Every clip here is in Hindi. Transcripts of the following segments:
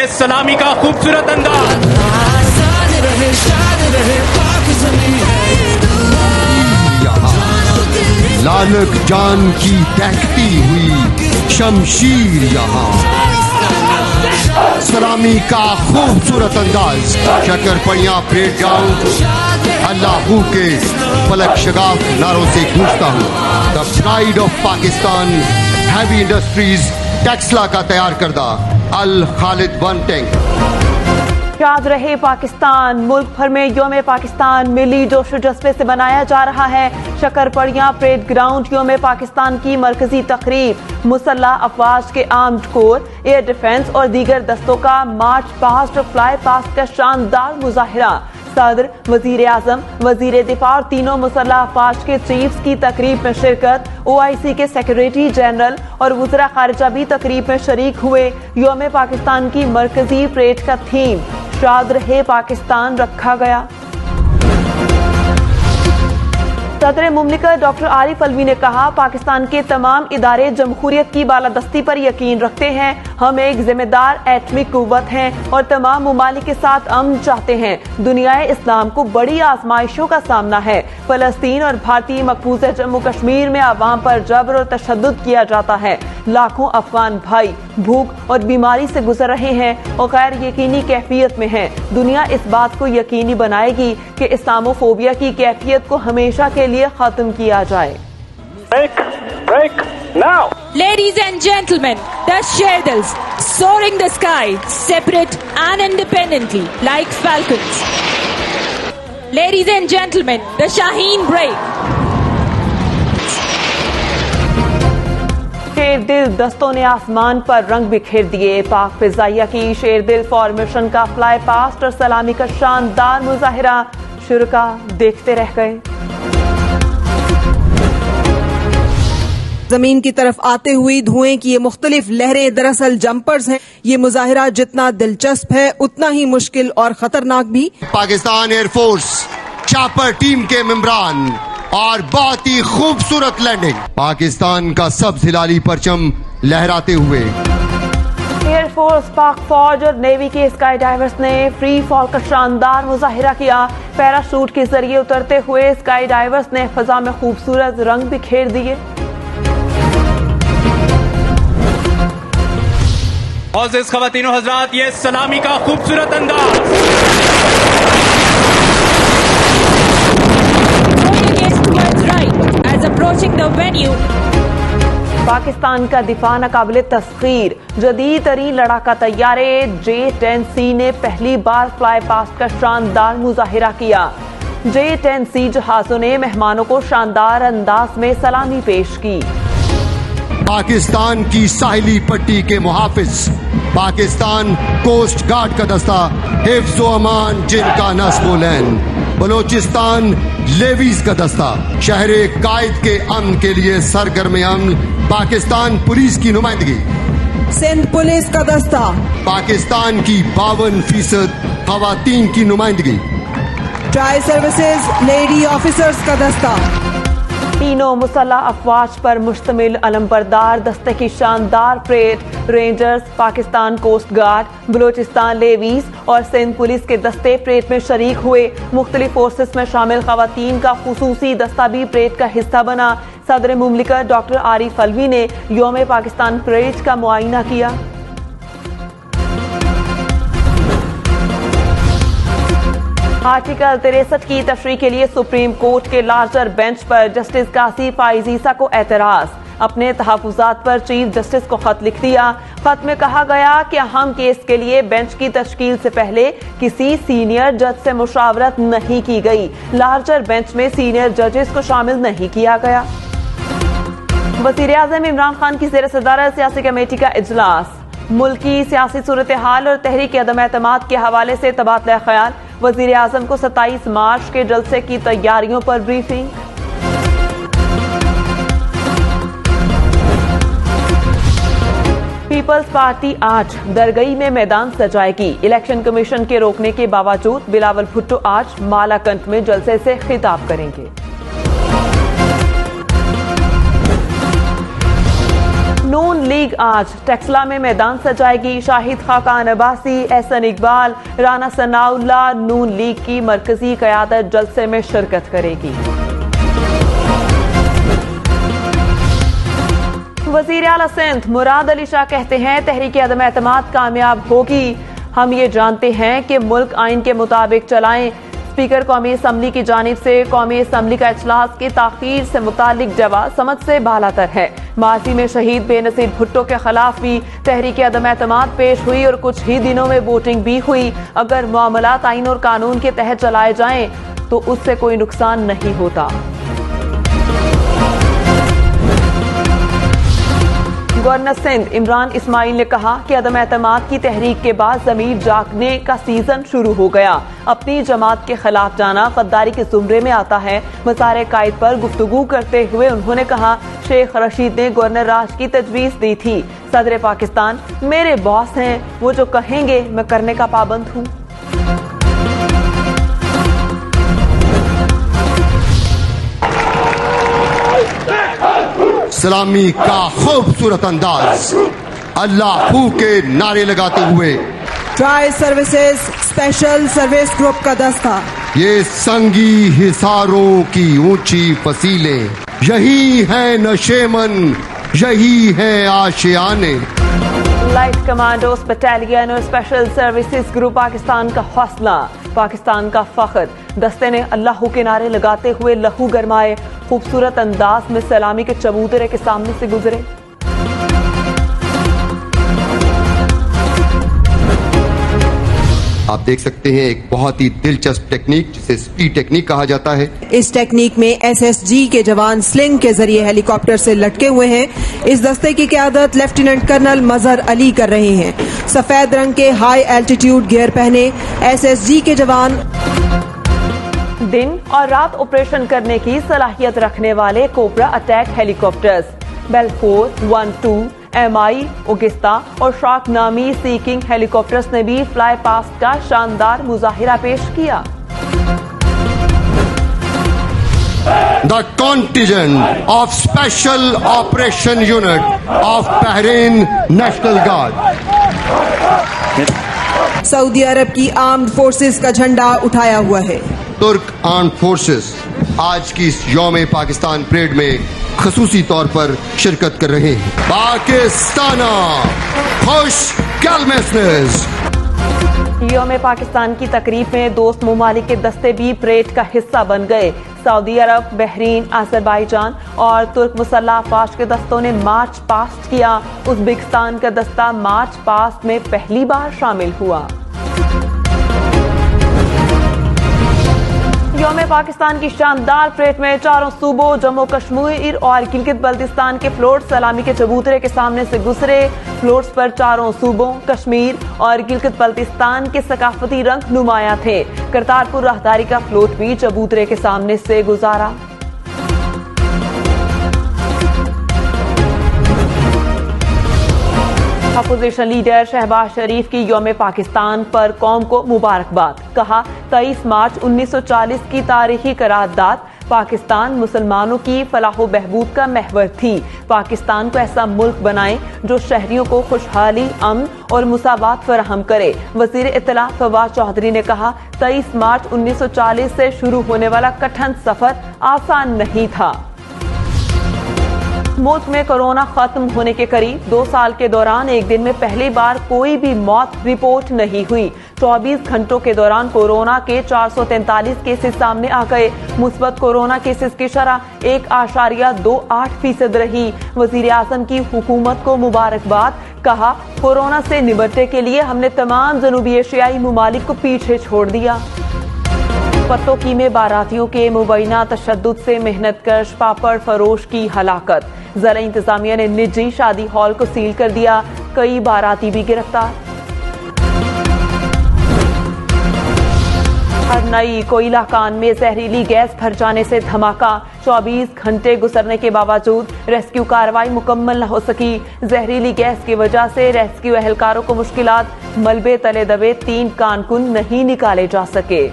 ये सलामी का खूबसूरत अंदाज। लालक जान की दहकती हुई शमशीर यहाँ, सलामी का खूबसूरत अंदाज। शक्करपड़ियाँ परेड ग्राउंड अल्लाहू के फलक शगाफ नारों से गूंजता हूँ। The pride of Pakistan heavy industries Taxila का तैयार करदा अल खालिद 1 टैंक। याद रहे पाकिस्तान, मुल्क भर में योम पाकिस्तान मिली जोश जज्बे से मनाया जा रहा है। शक्करपड़ियाँ परेड ग्राउंड योम पाकिस्तान की मरकजी तकरीब, मुसल्लह अफवाज के आर्म्ड कोर, एयर डिफेंस और दीगर दस्तों का मार्च पास्ट और फ्लाई पास्ट का शानदार मुजाहिरा। सदर, वजीर आजम, वजीर दिफा और तीनों मुसल्लह अफवाज के चीफ्स की तकरीब में शिरकत। OIC के सेक्रेटरी जनरल और वज़रा खारिजा भी तकरीब में शरीक हुए। योम पाकिस्तान की मरकजी परेड का थीम शाद रहे पाकिस्तान रखा गया। सदर मुमलिकत डॉक्टर आरिफ अलवी ने कहा, पाकिस्तान के तमाम इदारे जमहूरियत की बालादस्ती पर यकीन रखते हैं। हम एक जिम्मेदार एटमिक कुव्वत हैं और तमाम मुमालिक के साथ अमन चाहते हैं। दुनिया इस्लाम को बड़ी आजमाइशों का सामना है। फलस्तीन और भारतीय मकबूजा जम्मू कश्मीर में अवाम पर जबर और तशद्दुद किया जाता है। लाखों अफगान भाई भूख और बीमारी से गुजर रहे हैं और गैर यकीनी कैफियत में हैं। दुनिया इस बात को यकीनी बनाएगी कि इस्लामोफोबिया की कैफियत को हमेशा के लिए खत्म किया जाए। Break now! Ladies and gentlemen, the Sherdals soaring the sky, separate and independently like falcons. Ladies and gentlemen, the Shaheen break. शेरदिल दस्तों ने आसमान पर रंग बिखेर दिए। पाक फिजाइया की शेरदिल फॉर्मेशन का फ्लाई पास्ट और सलामी का शानदार मुजाहिरा, शुरका देखते रह गए। जमीन की तरफ आते हुए धुएं की ये मुख्तलिफ लहरें दरअसल जंपर्स हैं। ये मुजाहिरा जितना दिलचस्प है उतना ही मुश्किल और खतरनाक भी। पाकिस्तान एयरफोर्स चापर टीम के मेंबरान और बहुत ही खूबसूरत लैंडिंग। पाकिस्तान का सब्ज हिलाली परचम लहराते हुए। एयरफोर्स, पाक फौज और नेवी के स्काई डाइवर्स ने फ्री फॉल का शानदार मुजाहिरा किया। पैराशूट के जरिए उतरते हुए स्काई डाइवर्स ने फजा में खूबसूरत रंग बिखेर दिए। मोअज़्ज़िज़ ख़वातीन व हज़रात, ये सलामी का खूबसूरत अंदाज। पाकिस्तान का दिफा नाकाबिले तस्खीर। जदीद तरीन लड़ाका तैयारे J-10C ने पहली बार फ्लाई पास्ट का शानदार मुजाहिरा किया। J-10C जहाजों ने मेहमानों को शानदार अंदाज में सलामी पेश की। पाकिस्तान की साहिली पट्टी के मुहाफिज पाकिस्तान कोस्ट गार्ड का दस्ता हिफ्ज़ व अमान जिनका नस्बुलैन, बलोचिस्तान लेवीज का दस्ता शहरे कायद के अमन के लिए सरगर्म अमल, पाकिस्तान पुलिस की नुमाइंदगी, सिंध पुलिस का दस्ता, पाकिस्तान की 52% खवातीन की नुमाइंदगी, ट्राई सर्विसेज लेडी ऑफिसर्स का दस्ता। तीनों मुसल्लह अफवाज पर मुश्तमिल अलमबरदार दस्ते की शानदार परेड, rangers, Pakistan coast guard, Balochistan levies और सिंध पुलिस के दस्ते परेड में शरीक हुए। मुख्तलिफ फोर्सेस में शामिल खवातीन का खुसूसी दस्ता भी परेड का हिस्सा बना। सदर मुमलिकत डॉक्टर आरिफ अलवी ने योम पाकिस्तान परेड का मुआयना किया। आर्टिकल 63 की तशरीह के लिए सुप्रीम कोर्ट के लार्जर बेंच पर जस्टिस कासी फाइजीसा को एतराज। अपने तहफुजात पर चीफ जस्टिस को खत लिख दिया। खत में कहा गया कि अहम केस के लिए बेंच की तश्कील से पहले किसी सीनियर जज से मुशावरत नहीं की गई। लार्जर बेंच में सीनियर जजेस को शामिल नहीं किया गया। वज़ीर आज़म इमरान खान की ज़ेर सदारत सियासी कमेटी का इजलास। मुल्की सियासी सूरत हाल और तहरीक अदम एतमाद के हवाले से तबादला ख्याल। वज़ीर आज़म को 27 मार्च के जलसे की तैयारियों पर ब्रीफिंग। पीपल्स पार्टी आज दरगई में मैदान सजाएगी। इलेक्शन कमीशन के रोकने के बावजूद बिलावल भुट्टो आज मालाकंट में जलसे से खिताब करेंगे। नून लीग आज टेक्सला में मैदान सजाएगी। शाहिद खाकान अब्बासी, एहसन इकबाल, राना सनाउल्ला नून लीग की मरकजी क़यादत जलसे में शिरकत करेगी। वज़ीर आला सिंध मुराद अली शाह कहते हैं तहरीक अदम एतमाद कामयाब होगी। हम ये जानते हैं कि मुल्क आइन के मुताबिक चलाएं। स्पीकर कौमी असम्बली की जानिब से कौमी असम्बली का इजलास की ताखीर से मुतालिक जवाब समझ से बालातर है। माजी में शहीद बेनजीर भुट्टो के खिलाफ भी तहरीक अदम एतमाद पेश हुई और कुछ ही दिनों में वोटिंग भी हुई। अगर मामलात आइन और कानून के तहत चलाए जाएं तो उससे कोई नुकसान नहीं होता। गवर्नर सिंध इमरान इस्माइल ने कहा कि अदम एतमाद की तहरीक के बाद ज़मीर जागने का सीजन शुरू हो गया। अपनी जमात के खिलाफ जाना गद्दारी के जुमरे में आता है। मसारे कायद पर गुफ्तगू करते हुए उन्होंने कहा शेख रशीद ने गवर्नर राज की तजवीज दी थी। सदर पाकिस्तान मेरे बॉस हैं, वो जो कहेंगे मैं करने का पाबंद हूँ। सलामी का खूबसूरत अंदाज, अल्लाह के नारे लगाते हुए tri services special service group का दस्ता। ये संगी हिसारों की ऊंची फसीलें, यही है नशेमन, यही है आशियाने। लाइट कमांडोस बटालियन और स्पेशल सर्विसेज ग्रुप पाकिस्तान का हौसला, पाकिस्तान का फख्र। दस्ते ने अल्लाह के नारे लगाते हुए लहू गरमाए। खूबसूरत अंदाज में सलामी के चबूतरे के सामने से गुजरे। आप देख सकते हैं एक बहुत ही दिलचस्प टेक्निक जिसे स्पीड टेक्निक कहा जाता है। इस टेक्निक में एसएसजी के जवान स्लिंग के जरिए हेलीकॉप्टर से लटके हुए हैं। इस दस्ते की क़यादत लेफ्टिनेंट कर्नल मजहर अली कर रहे हैं। सफेद रंग के हाई एल्टीट्यूड गियर पहने एसएसजी के जवान दिन और रात ऑपरेशन करने की सलाहियत रखने वाले कोबरा अटैक हेलीकॉप्टर्स बेलफोर 1-2 MI ओगिस्ता और शार्क नामी सी किंग हेलीकॉप्टर्स ने भी फ्लाई पास्ट का शानदार मुजाहिरा पेश किया। The contingent of Special Operation Unit of Bahrain National Guard। Saudi Arab की आर्म्ड फोर्सेस का झंडा उठाया हुआ है। तुर्क आर्म्ड फोर्सेस आज की इस यौम पाकिस्तान परेड में खसूसी तौर पर शिरकत कर रहे हैं। पाकिस्ताना खुश कैलमेसनेस। यौम पाकिस्तान की तकरीब में दोस्त ममालिक के दस्ते भी परेड का हिस्सा बन गए। सऊदी अरब, बहरीन, अजरबैजान और तुर्क मुसल्लह अफवाज के दस्तों ने मार्च पास्ट किया। उज़्बेकिस्तान का दस्ता मार्च पास्ट में पहली बार शामिल हुआ। यौम पाकिस्तान की शानदार परेड में चारों सूबों जम्मू कश्मीर और गिलगित बल्तिस्तान के फ्लोट सलामी के चबूतरे के सामने से गुजरे। फ्लोट्स पर चारों सूबों कश्मीर और गिलगित बल्तिस्तान के सकाफती रंग नुमाया थे। करतारपुर राहदारी का फ्लोट भी चबूतरे के सामने से गुजारा। अपोजिशन लीडर शहबाज शरीफ की यौम पाकिस्तान पर कौम को मुबारकबाद। कहा 23 मार्च 1940 की तारीखी करारदाद पाकिस्तान मुसलमानों की फलाह बहबूद का महवर थी। पाकिस्तान को ऐसा मुल्क बनाएं जो शहरियों को खुशहाली, अमन और मुसावात फराहम करे। वजीर इत्तला फवाद चौधरी ने कहा 23 मार्च 1940 से शुरू होने वाला कठिन सफर आसान नहीं था। मुल्क में कोरोना खत्म होने के करीब 2 साल के दौरान एक दिन में पहली बार कोई भी मौत रिपोर्ट नहीं हुई। 24 घंटों के दौरान कोरोना के 443 केसेस सामने आ गए। मुस्बत कोरोना केसेस की शरह 1.28% रही। वजीर आजम की हुकूमत को मुबारकबाद। कहा कोरोना से निपटने के लिए हमने तमाम जनूबी एशियाई ममालिक को पीछे छोड़ दिया। पत्तोकी में बारातियों के मुबैना तशद्दुद से मेहनतकश पापड़ फरोश की हलाकत। ज़िला इंतजामिया ने निजी शादी हॉल को सील कर दिया। कई बाराती भी गिरफ्तार। हरनई कोयला कान में जहरीली गैस भर जाने से धमाका। 24 घंटे गुजरने के बावजूद रेस्क्यू कार्रवाई मुकम्मल न हो सकी। जहरीली गैस की वजह से रेस्क्यू एहलकारों को मुश्किलात। मलबे तले दबे 3 कारकुन नहीं निकाले जा सके।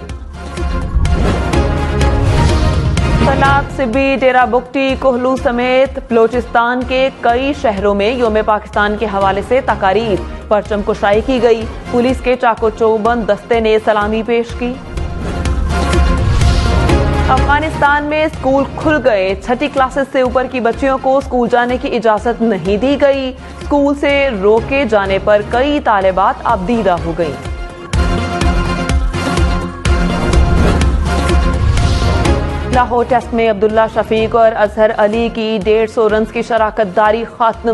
सलात, सिब्बी, डेरा बुगटी, कोहलू समेत बलोचिस्तान के कई शहरों में योम पाकिस्तान के हवाले से तकारीर, परचम कुशाई की गई। पुलिस के चाको चौबंद दस्ते ने सलामी पेश की। अफगानिस्तान में स्कूल खुल गए। छठी क्लासेस से ऊपर की बच्चियों को स्कूल जाने की इजाजत नहीं दी गई। स्कूल से रोके जाने पर कई तालिबात आबदीदा हो गईं। लाहौर टेस्ट में अब्दुल्ला शफीक और अजहर अली की 150 रन की शराकतदारी खत्म।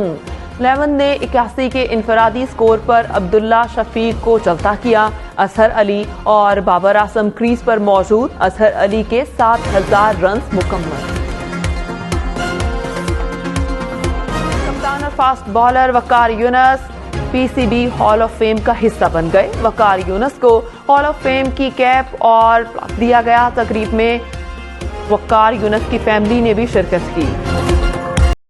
11 ने 81 के इनफरादी स्कोर पर अब्दुल्ला शफीक को चलता किया। अजहर अली और बाबर आजम क्रीज पर मौजूद। अजहर अली के 7000 रन मुकम्मल। कप्तान और fast bowler Waqar Yunus PCB hall of fame का हिस्सा बन गए। वकार यूनुस को हॉल ऑफ फेम की कैप और दिया गया। तकरीब में वकार यूनुस की फैमिली ने भी शिरकत की।